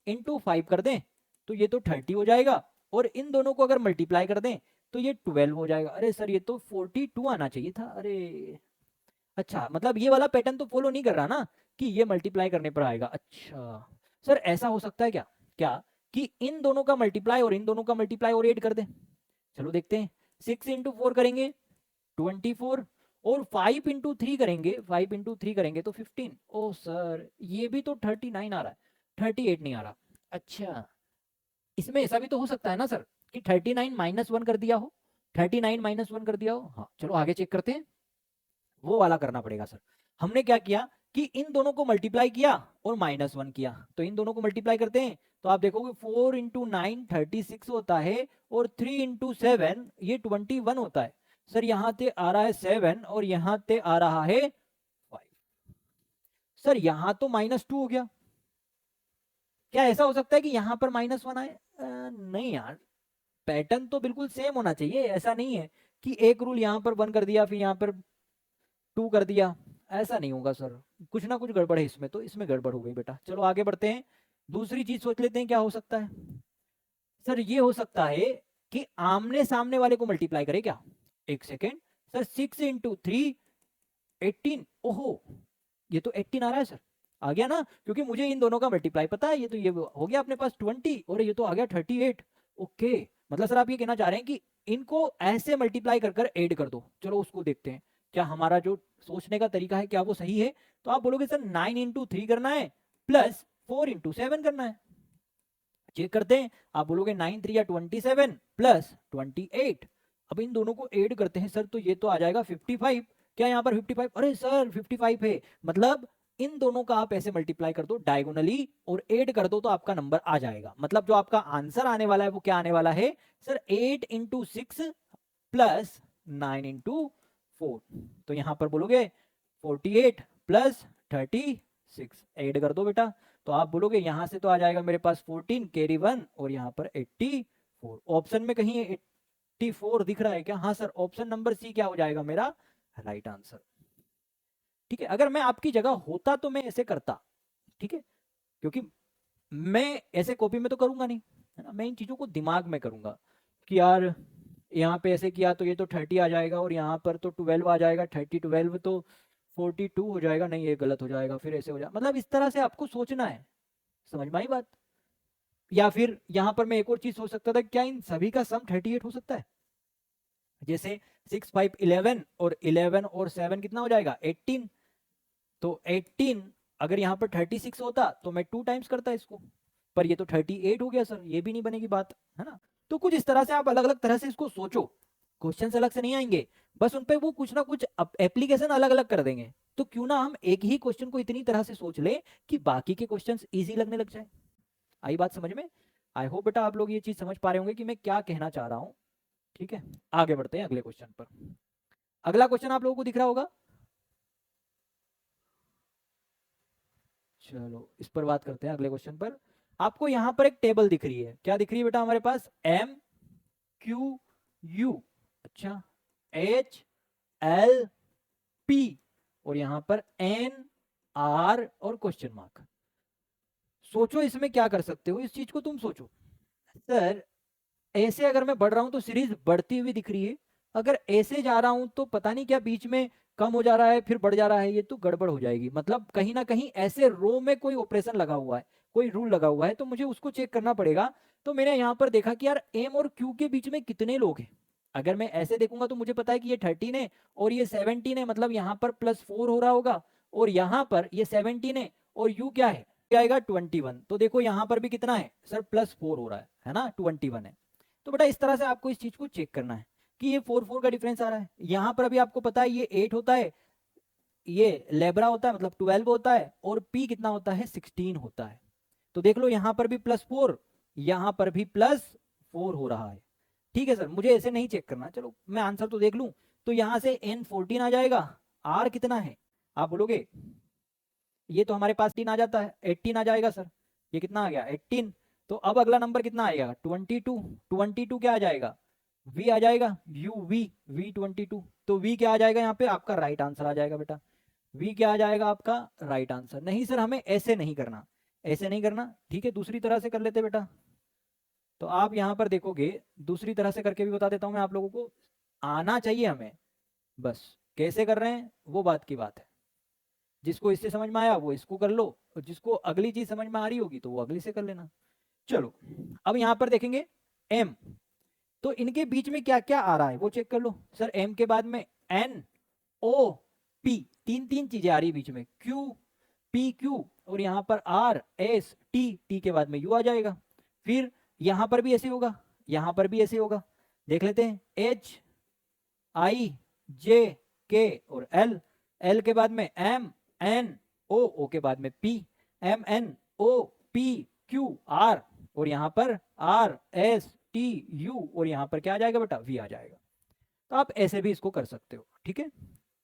इंटू 5 कर दें तो ये तो 30 हो जाएगा, और इन दोनों को अगर मल्टीप्लाई कर दें तो ये 12 हो जाएगा। अरे सर ये तो 42 आना चाहिए था। अरे अच्छा, मतलब ये वाला पैटर्न तो फॉलो नहीं कर रहा ना कि ये मल्टीप्लाई करने पर आएगा। अच्छा सर ऐसा हो सकता है क्या, क्या कि इन दोनों का मल्टीप्लाई और इन दोनों का मल्टीप्लाई और ऐड कर दें। चलो देखते हैं, 6 इंटू 4 करेंगे 24, और 5 इंटू 3 करेंगे, 5 इंटू 3 करेंगे तो 15। ओ सर ये भी तो 39 आ रहा है, 38 नहीं आ रहा। अच्छा इसमें ऐसा भी तो हो सकता है ना सर कि 39 माइनस 1 कर दिया हो, 39 माइनस 1 कर दिया हो। हाँ चलो आगे चेक करते हैं, वो वाला करना पड़ेगा सर। हमने क्या किया कि इन दोनों को मल्टीप्लाई किया और -1 किया, तो इन दोनों को मल्टीप्लाई करते हैं तो आप देखोगे 4 इंटू 9 36 होता है, और 3 इंटू 7 ये 21 होता है। सर यहाँ पे आ रहा है 7 और यहाँ पे आ रहा है 5। सर यहाँ तो -2 हो गया, क्या ऐसा हो सकता है कि यहाँ पर -1 आए? नहीं यार, पैटर्न तो बिल्कुल सेम होना चाहिए, ऐसा नहीं है कि एक रूल यहाँ पर 1 कर दिया फिर यहाँ पर 2 कर दिया, ऐसा नहीं होगा सर, कुछ ना कुछ गड़बड़ है इसमें, तो इसमें गड़बड़ हो गई बेटा। चलो आगे बढ़ते हैं, दूसरी चीज सोच लेते हैं क्या हो सकता है। सर ये हो सकता है कि आमने सामने वाले को मल्टीप्लाई करे क्या। एक सेकेंड सर, 6 इंटू 3 18, ओहो ये तो 18 आ रहा है सर, आ गया ना, क्योंकि मुझे इन दोनों का मल्टीप्लाई पता है, ये तो ये हो गया अपने पास 20 और ये तो आ गया 38। ओके, मतलब सर आप ये कहना चाह रहे हैं कि इनको ऐसे मल्टीप्लाई कर कर ऐड कर दो। चलो उसको देखते हैं, क्या हमारा जो सोचने का तरीका है क्या वो सही है। तो आप बोलोगे सर 9 इंटू 3 करना है प्लस 4 इंटू 7 करना है। चेक करते हैं, आप बोलोगे 9 3 या 27 प्लस 28। अब इन दोनों को ऐड करते हैं सर, तो ये तो आ जाएगा 55। क्या यहाँ पर 55? अरे सर 55 है, मतलब इन दोनों का आप ऐसे मल्टीप्लाई कर दो डायगोनली और ऐड कर दो तो आपका नंबर आ जाएगा। मतलब जो आपका आंसर आने वाला है वो क्या आने वाला है सर, 8 इंटू 6 प्लस 9 इंटू 4। तो यहाँ पर बोलोगे 48 प्लस 36, ऐड कर दो बेटा, तो आप बोलोगे यहां से तो आ जाएगा मेरे पास 14 कैरी 1 और यहाँ पर 84। ऑप्शन में कहीं 84 दिख रहा है क्या? हाँ सर, ऑप्शन नंबर सी क्या हो जाएगा मेरा राइट आंसर। ठीक है, अगर मैं आपकी जगह होता तो मैं ऐसे करता, ठीक है, क्योंकि मैं ऐसे कॉपी में तो करूंगा नहीं, है ना, मैं इन चीजों को दिमाग में करूंगा कि यार यहाँ पे ऐसे किया तो ये तो 30 आ जाएगा और यहाँ पर तो 12 आ जाएगा, 30 12 तो 42 हो जाएगा, नहीं ये गलत हो जाएगा, फिर ऐसे हो जाएगा, मतलब इस तरह से आपको सोचना है। समझ में आई बात? या फिर यहाँ पर मैं एक और चीज सोच सकता था, क्या इन सभी का सम 38 हो सकता है? जैसे 6 5 11 और 11 और 7 कितना हो जाएगा 18, तो 18 अगर यहाँ पर 36 होता तो मैं 2 टाइम्स करता इसको, पर ये तो 38 हो गया सर, ये भी नहीं बनेगी बात, है ना। तो कुछ इस तरह से आप अलग अलग तरह से इसको सोचो, क्वेश्चंस अलग से नहीं आएंगे, बस उन पे वो कुछ ना कुछ एप्लीकेशन अलग अलग कर देंगे। तो क्यों ना हम एक ही क्वेश्चन को इतनी तरह से सोच ले कि बाकी के क्वेश्चंस इजी लगने लग जाए। आई बात समझ में? आई होप बेटा आप लोग ये चीज समझ पा रहे होंगे कि मैं क्या कहना चाह रहा हूँ। ठीक है, आगे बढ़ते हैं अगले क्वेश्चन पर। अगला क्वेश्चन आप लोगों को दिख रहा होगा, चलो इस पर बात करते हैं अगले क्वेश्चन पर। आपको यहां पर एक टेबल दिख रही है, क्या दिख रही है बेटा हमारे पास? एम क्यू यू, अच्छा एच एल पी, और यहां पर एन आर और क्वेश्चन मार्क। सोचो इसमें क्या कर सकते हो, इस चीज को तुम सोचो। सर ऐसे अगर मैं बढ़ रहा हूं तो सीरीज बढ़ती हुई दिख रही है, अगर ऐसे जा रहा हूं तो पता नहीं क्या बीच में कम हो जा रहा है फिर बढ़ जा रहा है, ये तो गड़बड़ हो जाएगी। मतलब कहीं ना कहीं ऐसे रो में कोई ऑपरेशन लगा हुआ है, कोई रूल लगा हुआ है तो मुझे उसको चेक करना पड़ेगा। तो मैंने यहाँ पर देखा कि यार एम और क्यू के बीच में कितने लोग हैं। अगर मैं ऐसे देखूंगा तो मुझे पता है कि ये 13 है और ये 17 है, मतलब यहाँ पर +4 हो रहा होगा, और यहाँ पर ये 17 है और यू क्या है, आएगा 21। तो देखो यहाँ पर भी कितना है सर, +4 हो रहा है ना, 21 है। तो बेटा इस तरह से आपको इस चीज को चेक करना है कि ये 4 का डिफरेंस आ रहा है। यहाँ पर अभी आपको पता है ये 8 होता है, ये लेब्रा होता है मतलब 12 होता है, और पी कितना होता है 16 होता है। तो देख लो यहाँ पर भी +4, यहाँ पर भी +4 हो रहा है। ठीक है सर, मुझे ऐसे नहीं चेक करना, चलो मैं आंसर तो देख लूं। तो यहाँ से N14 आ जाएगा, R कितना है आप बोलोगे, ये तो हमारे पास 3 आ जाता है, 18 आ जाएगा सर, ये कितना आ गया 18। तो अब अगला नंबर कितना आएगा 22, 22 क्या आ जाएगा V आ जाएगा, U V V22। तो V क्या आ जाएगा यहाँ पे आपका राइट आंसर आ जाएगा बेटा, V क्या आ जाएगा आपका राइट आंसर। नहीं सर हमें ऐसे नहीं करना, ऐसे नहीं करना, ठीक है दूसरी तरह से कर लेते बेटा। तो आप यहाँ पर देखोगे, दूसरी तरह से करके भी बता देता हूँ मैं आप लोगों को, आना चाहिए हमें, बस कैसे कर रहे हैं वो बात की बात है। जिसको इससे समझ में आया वो इसको कर लो, और जिसको अगली चीज समझ में आ रही होगी तो वो अगली से कर लेना। चलो अब यहाँ पर देखेंगे M, तो इनके बीच में क्या क्या आ रहा है वो चेक कर लो। सर M के बाद में N O P, तीन चीजें आ रही है बीच में, Q P Q, और यहाँ पर R S T, T के बाद में U आ जाएगा। फिर यहाँ पर भी ऐसे होगा, यहाँ पर भी ऐसे होगा, देख लेते हैं H I J K और L, L के बाद में M N O, O के बाद में P, M N O P Q R, और यहाँ पर R S T U, और यहाँ पर क्या आ जाएगा बेटा V आ जाएगा। तो आप ऐसे भी इसको कर सकते हो, ठीक है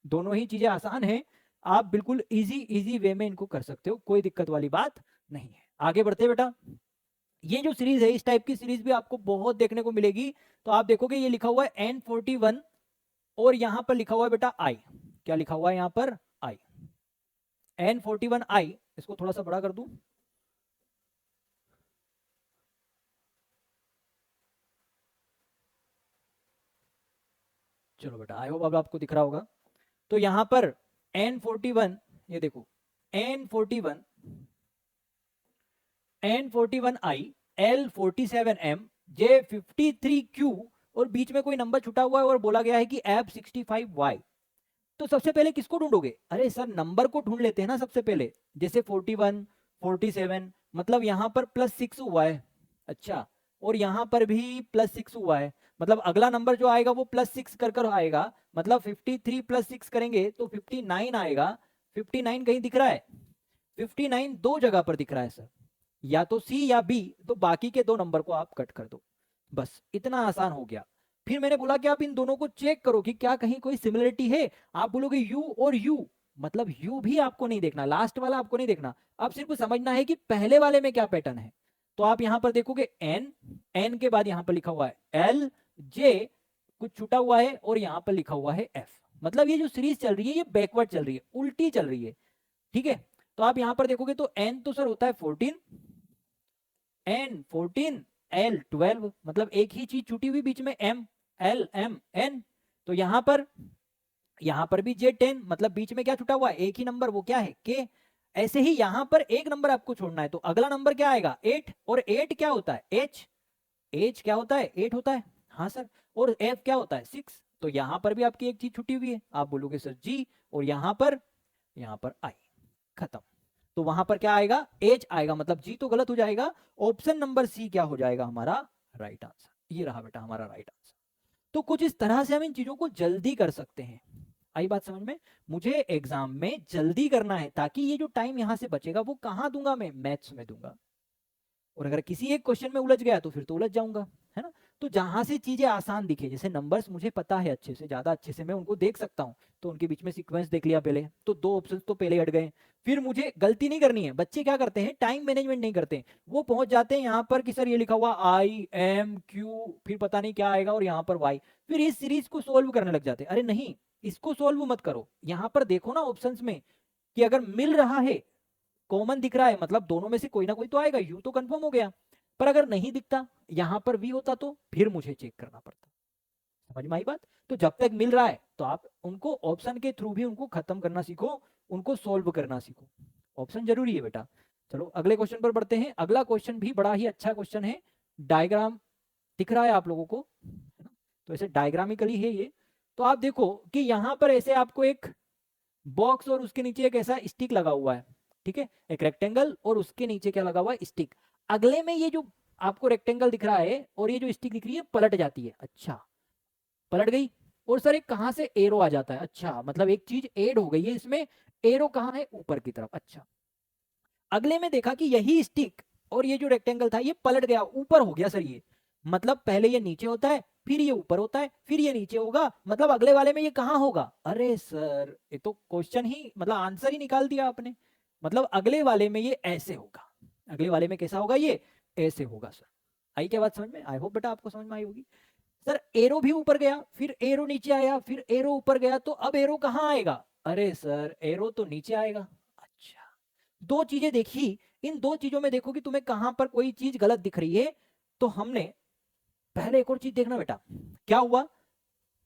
दोनों ही चीजें आसान है, आप बिल्कुल इजी वे में इनको कर सकते हो, कोई दिक्कत वाली बात नहीं है। आगे बढ़ते बेटा, ये जो सीरीज है इस टाइप की सीरीज भी आपको बहुत देखने को मिलेगी। तो आप देखोगे ये लिखा हुआ है N41 और यहाँ पर लिखा हुआ है बेटा I, क्या लिखा हुआ है यहाँ पर I, N41 I, इसको थोड़ा सा बड़ा कर दूं, चलो बेटा आई होप अब आपको दिख रहा होगा। तो यहाँ पर N41, ये देखो N41 N41I L47M J53Q, और बीच में कोई नंबर छुटा हुआ है और बोला गया है कि F65Y। तो सबसे पहले किसको ढूंढोगे, अरे सर नंबर को ढूंढ लेते हैं ना सबसे पहले, जैसे 41 47, मतलब यहाँ पर +6 हुआ है, अच्छा, और यहाँ पर भी +6 हुआ है, मतलब अगला नंबर जो आएगा वो +6 कर आएगा, मतलब 53 +6 करेंगे तो 59 आएगा। 59 कहीं दिख रहा है, 59 दो जगह पर दिख रहा है सर, या तो सी या बी, तो बाकी के दो नंबर को आप कट कर दो, बस इतना आसान हो गया। फिर मैंने बोला कि आप इन दोनों को चेक करो कि क्या कहीं कोई सिमिलरिटी है। आप बोलोगे यू और यू, मतलब यू भी आपको नहीं देखना, लास्ट वाला आपको नहीं देखना, अब सिर्फ समझना है कि पहले वाले में क्या पैटर्न है। तो आप यहां पर देखोगे एन, एन के बाद यहां पर लिखा हुआ है एल जे, कुछ छूटा हुआ है, और यहां पर लिखा हुआ है एफ, मतलब ये जो सीरीज चल रही है ये बैकवर्ड चल रही है, उल्टी चल रही है, ठीक है। तो आप यहां पर देखोगे तो एन तो सर होता है 14, N14 L12, मतलब एक ही चीज छूटी हुई बीच में M L M N। तो यहां पर भी J10, मतलब बीच में क्या छूटा हुआ है एक ही नंबर, वो क्या है K। ऐसे ही यहां पर एक नंबर आपको छोड़ना है, तो अगला नंबर क्या आएगा 8, और 8 क्या होता है H, H क्या होता है 8 होता है, हाँ सर, और F क्या होता है 6। तो यहां पर भी आपकी एक चीज छुट्टी हुई है, आप बोलोगे सर G, और यहां पर I, खत्म। तो वहां पर क्या आएगा एच आएगा, मतलब जी तो गलत हो जाएगा, ऑप्शन नंबर सी क्या हो जाएगा हमारा राइट आंसर, ये रहा बेटा हमारा राइट आंसर। तो कुछ इस तरह से हम इन चीजों को जल्दी कर सकते हैं, आई बात समझ में। मुझे एग्जाम में जल्दी करना है, ताकि ये जो टाइम यहां से बचेगा वो कहां दूंगा मैं, मैथ्स में दूंगा, और अगर किसी एक क्वेश्चन में उलझ गया तो फिर तो उलझ जाऊंगा, है ना। तो जहां से चीजें आसान दिखे, जैसे नंबर्स मुझे पता है अच्छे से, ज्यादा अच्छे से मैं उनको देख सकता हूँ, तो उनके बीच में सीक्वेंस देख लिया पहले, तो दो ऑप्शंस तो पहले हट गए। फिर मुझे गलती नहीं करनी है, बच्चे क्या करते हैं टाइम मैनेजमेंट नहीं करते, वो पहुंच जाते हैं यहाँ पर कि सर ये लिखा हुआ IMQ, फिर पता नहीं क्या आएगा, और यहाँ पर Y, फिर इस सीरीज को सोल्व करने लग जाते हैं। अरे नहीं, इसको सोल्व मत करो, यहाँ पर देखो ना ऑप्शंस में कि अगर मिल रहा है, कॉमन दिख रहा है, मतलब दोनों में से कोई ना कोई तो आएगा, यू तो कंफर्म हो गया। पर अगर नहीं दिखता, यहां पर वी होता, तो फिर मुझे चेक करना पड़ता। समझ में आई बात। तो जब तक मिल रहा है तो आप उनको ऑप्शन के थ्रू भी उनको खत्म करना सीखो, उनको सोल्व करना सीखो, ऑप्शन जरूरी है बेटा। चलो अगले क्वेश्चन पर बढ़ते हैं। अगला क्वेश्चन भी बड़ा ही अच्छा क्वेश्चन है। डायग्राम दिख रहा है आप लोगों को, है ना? तो ऐसे डायग्रामिकली है ये। तो आप देखो कि यहाँ पर ऐसे आपको एक बॉक्स और उसके नीचे एक ऐसा स्टिक लगा हुआ है, ठीक है, एक रेक्टेंगल और उसके नीचे क्या लगा हुआ है, स्टिक। अगले में ये जो आपको रेक्टेंगल दिख रहा है और ये जो स्टिक दिख रही है पलट जाती है। अच्छा, पलट गई। और सर एक कहां से एरो आ जाता है। अच्छा, मतलब एक चीज ऐड हो गई है इसमें, एरो कहां है, ऊपर की तरफ। अच्छा, अगले में देखा कि यही स्टिक और ये जो रेक्टेंगल था ये पलट गया, ऊपर हो गया सर ये। मतलब पहले ये नीचे होता है, फिर ये ऊपर होता है, फिर ये नीचे होगा, मतलब अगले वाले में ये कहां होगा। अरे सर ये तो क्वेश्चन ही, मतलब आंसर ही निकाल दिया आपने। मतलब अगले वाले में ये ऐसे होगा, अगले वाले में कैसा होगा, ये ऐसे होगा। सर आई क्या बात समझ में? आई होप बेटा आपको समझ में आई होगी। सर एरो भी ऊपर गया, फिर एरो नीचे आया, फिर एरो ऊपर गया, तो अब एरो कहां आएगा। अरे सर एरो तो नीचे आएगा। अच्छा, दो चीजें देखी, इन दो चीजों में देखो कि तुम्हें कहां पर कोई चीज गलत दिख रही है। तो हमने पहले एक और चीज देखना बेटा, क्या हुआ,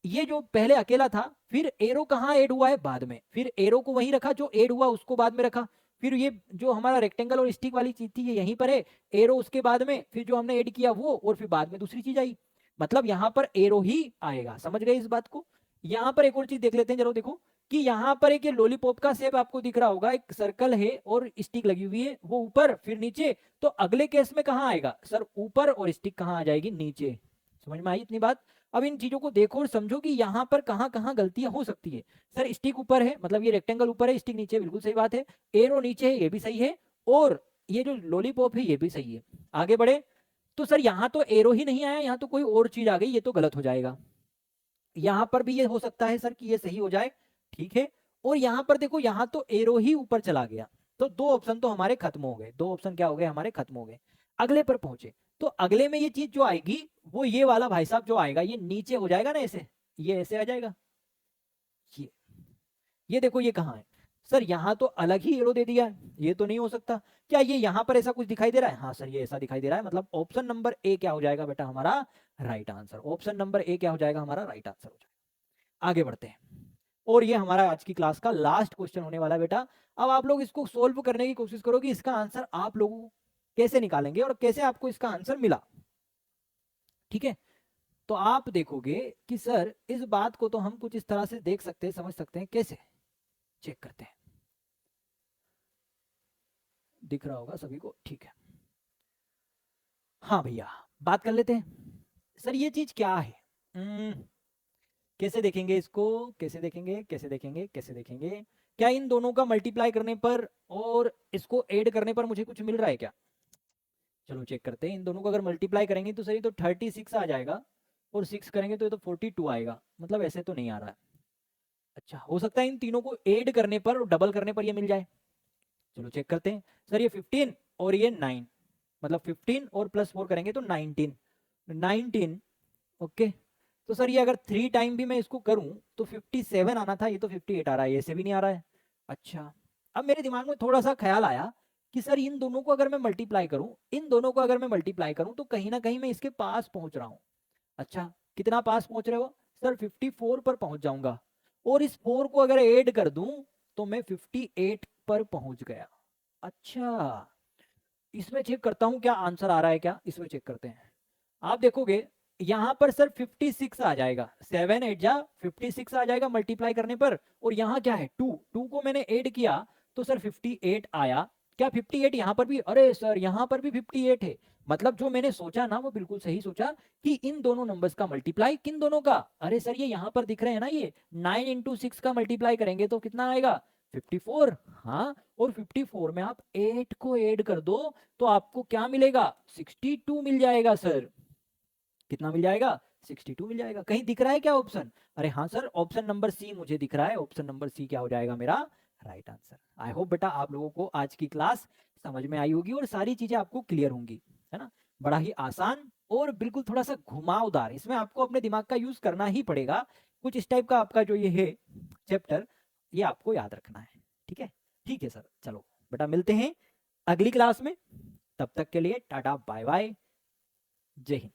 ये जो पहले अकेला था, फिर एरो कहां ऐड हुआ है, बाद में, फिर एरो को वहीं रखा, जो ऐड हुआ उसको बाद में रखा। फिर ये जो हमारा रेक्टेंगल और स्टिक वाली चीज थी ये यहीं पर है, एरो उसके बाद में, फिर जो हमने ऐड किया वो, और फिर बाद में दूसरी चीज आई। मतलब यहां पर एरो ही आएगा। समझ गए इस बात को? यहां पर एक और चीज देख लेते हैं, चलो देखो कि यहां पर एक ये लॉलीपॉप का शेप आपको दिख रहा होगा, एक सर्कल है और स्टिक लगी हुई है, वो ऊपर फिर नीचे। तो अगले केस में कहां आएगा सर, ऊपर, और स्टिक कहां आ जाएगी, नीचे। समझ में आई इतनी बात? अब इन चीजों को देखो और समझो कि यहाँ पर कहां कहां गलतियां हो सकती है। सर स्टिक ऊपर है, मतलब ये रेक्टेंगल ऊपर है, स्टिक नीचे, बिल्कुल सही बात है। एरो नीचे है, ये भी सही है। और ये जो लॉलीपॉप है ये भी सही है। आगे बढ़े तो सर यहाँ तो एरो ही नहीं आया, यहाँ तो कोई और चीज आ गई, ये तो गलत हो जाएगा। यहां पर भी ये हो सकता है सर कि ये सही हो जाए, ठीक है। और यहां पर देखो, यहां तो एरो ही ऊपर चला गया, तो दो ऑप्शन तो हमारे खत्म हो गए, दो ऑप्शन क्या हो गए हमारे, खत्म हो गए। अगले पर पहुंचे, तो अगले में ये चीज जो आएगी वो ये वाला भाई साहब जो आएगा ये नीचे हो जाएगा ना, ऐसे, ये ऐसे आ जाएगा। ये देखो ये कहाँ है सर, यहाँ तो अलग ही एरो दे दिया है, ये तो नहीं हो सकता। क्या ये यहाँ पर ऐसा कुछ दिखाई दे रहा है? हाँ सर ये ऐसा दिखाई दे रहा है, मतलब ऑप्शन नंबर ए क्या हो जाएगा बेटा हमारा, right answer. Option number A क्या हो जाएगा हमारा, राइट आंसर हो जाएगा। आगे बढ़ते हैं, और ये हमारा आज की क्लास का लास्ट क्वेश्चन होने वाला है बेटा। अब आप लोग इसको सोल्व करने की कोशिश करो कि इसका आंसर आप लोग कैसे निकालेंगे और कैसे आपको इसका आंसर मिला, ठीक है। तो आप देखोगे कि सर इस बात को तो हम कुछ इस तरह से देख सकते हैं, समझ सकते हैं, कैसे चेक करते हैं। दिख रहा होगा सभी को, ठीक है। हाँ भैया, बात कर लेते हैं। सर ये चीज क्या है, कैसे देखेंगे इसको, कैसे देखेंगे, कैसे देखेंगे, कैसे देखेंगे? क्या इन दोनों का मल्टीप्लाई करने पर और इसको ऐड करने पर मुझे कुछ मिल रहा है क्या? चलो चेक करते हैं। इन दोनों को अगर मल्टीप्लाई करेंगे तो सही, तो 36 आ जाएगा, और 6 करेंगे तो ये तो 42 आएगा। मतलब ऐसे तो नहीं आ रहा है। अच्छा, हो सकता है इन तीनों को ऐड करने पर और डबल करने पर ये मिल जाए। चलो चेक करते हैं। सर ये 15 और ये 9, मतलब 15 और +4 करेंगे तो 19, 19। ओके, तो सर ये अगर 3 टाइम भी मैं इसको करूं तो 57 आना था, ये तो 58 आ रहा है, ऐसे भी नहीं आ रहा है। अच्छा, अब मेरे दिमाग में थोड़ा सा ख्याल आया कि सर इन दोनों को अगर मैं मल्टीप्लाई करूं, इन दोनों को अगर मैं मल्टीप्लाई करूं तो कहीं ना कहीं मैं इसके पास पहुंच रहा हूं। अच्छा, कितना पास पहुंच रहे हो सर? 54 पर पहुंच जाऊंगा, और इस 4 को अगर ऐड कर दूं तो मैं 58 पर पहुंच गया। अच्छा, इसमें चेक करता हूं क्या आंसर आ रहा है, क्या इसमें चेक करते हैं। आप देखोगे यहां पर सर 56 आ जाएगा, 7 8 जा 56 आ जाएगा मल्टीप्लाई करने पर। और यहाँ क्या है, 2, 2 को मैंने ऐड किया तो सर 58 आया। क्या 58 यहाँ पर भी? अरे सर यहाँ पर भी 58 है। मतलब जो मैंने सोचा ना वो बिल्कुल सही सोचा कि इन दोनों नंबर्स का मल्टीप्लाई, किन दोनों का, अरे सर ये यहाँ पर दिख रहे हैं ना, ये 9 इंटू 6 का मल्टीप्लाई करेंगे तो कितना आएगा, 54। हाँ, और 54 में आप 8 को ऐड कर दो तो आपको क्या मिलेगा, 62 मिल जाएगा सर। कितना मिल जाएगा, 62 मिल जाएगा। कहीं दिख रहा है क्या ऑप्शन? अरे हाँ सर, ऑप्शन नंबर सी मुझे दिख रहा है, ऑप्शन नंबर सी क्या हो जाएगा मेरा, राइट आंसर। आई होप बेटा आप लोगों को आज की क्लास समझ में आई होगी और सारी चीजें आपको क्लियर होंगी, है ना। बड़ा ही आसान और बिल्कुल थोड़ा सा घुमावदार, इसमें आपको अपने दिमाग का यूज करना ही पड़ेगा। कुछ इस टाइप का आपका जो ये है चैप्टर, ये आपको याद रखना है, ठीक है। ठीक है सर, चलो बेटा मिलते हैं अगली क्लास में। तब तक के लिए टाटा बाय बाय, जय हिंद।